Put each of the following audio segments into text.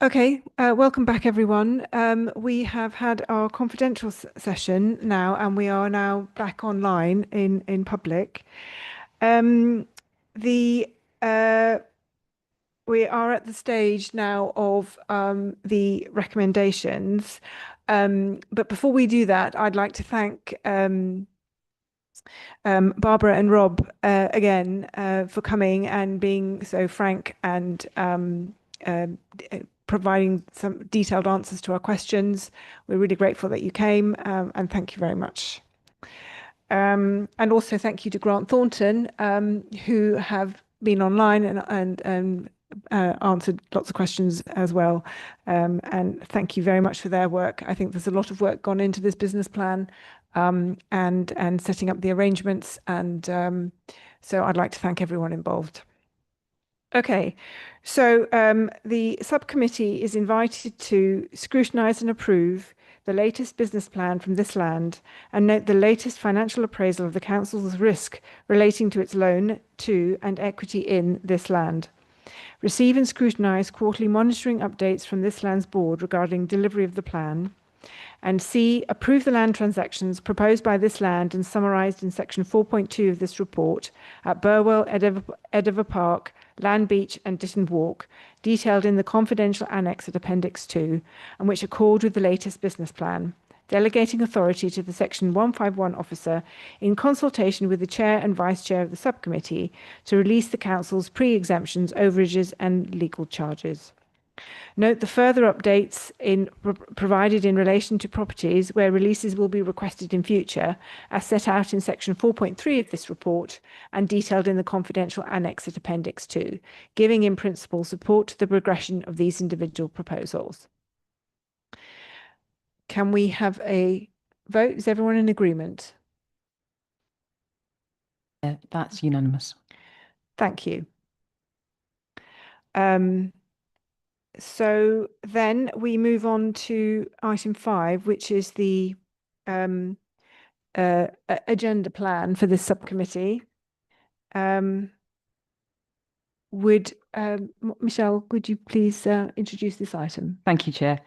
Okay, welcome back, everyone. We have had our confidential session now, and we are now back online in public. Um, the We are at the stage now of the recommendations. But before we do that, I'd like to thank Barbara and Rob again for coming and being so frank and uh, providing some detailed answers to our questions. We're really grateful that you came, and thank you very much. And also thank you to Grant Thornton, who have been online and answered lots of questions as well. And thank you very much for their work. I think there's a lot of work gone into this business plan, and setting up the arrangements. And so I'd like to thank everyone involved. Okay, so the subcommittee is invited to scrutinise and approve the latest business plan from this land and note the latest financial appraisal of the council's risk relating to its loan to and equity in this land. Receive and scrutinise quarterly monitoring updates from this land's board regarding delivery of the plan. And C, approve the land transactions proposed by this land and summarised in section 4.2 of this report at Burwell, Edover Park, Land Beach and Ditton Walk, detailed in the confidential annex at Appendix 2, and which accord with the latest business plan, delegating authority to the Section 151 officer in consultation with the Chair and Vice Chair of the subcommittee to release the Council's pre-exemptions, overages and legal charges. Note the further updates provided in relation to properties where releases will be requested in future, as set out in section 4.3 of this report and detailed in the confidential annex at Appendix 2, giving in principle support to the progression of these individual proposals. Can we have a vote? Is everyone in agreement? That's unanimous. Thank you. So then we move on to item 5, which is the agenda plan for this subcommittee. Michelle, would you please introduce this item? Thank you, Chair.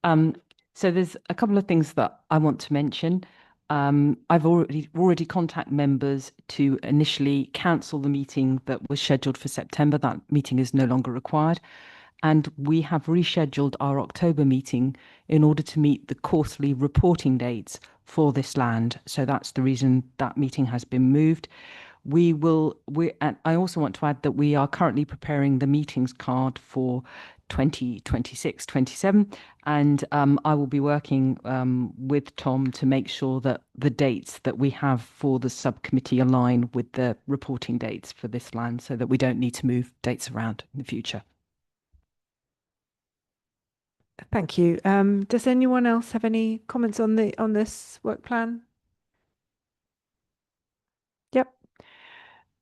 So there's a couple of things that I want to mention. I've already contacted members to initially cancel the meeting that was scheduled for September. That meeting is no longer required. And we have rescheduled our October meeting in order to meet the quarterly reporting dates for this land. So that's the reason that meeting has been moved. And I also want to add that we are currently preparing the meetings card for 2026-27, and I will be working with Tom to make sure that the dates that we have for the subcommittee align with the reporting dates for this land, so that we don't need to move dates around in the future. Thank you. Does anyone else have any comments on this work plan? Yep.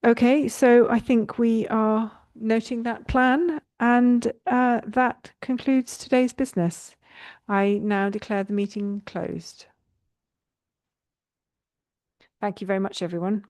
Okay, so I think we are noting that plan, and that concludes today's business. I now declare the meeting closed. Thank you very much, everyone.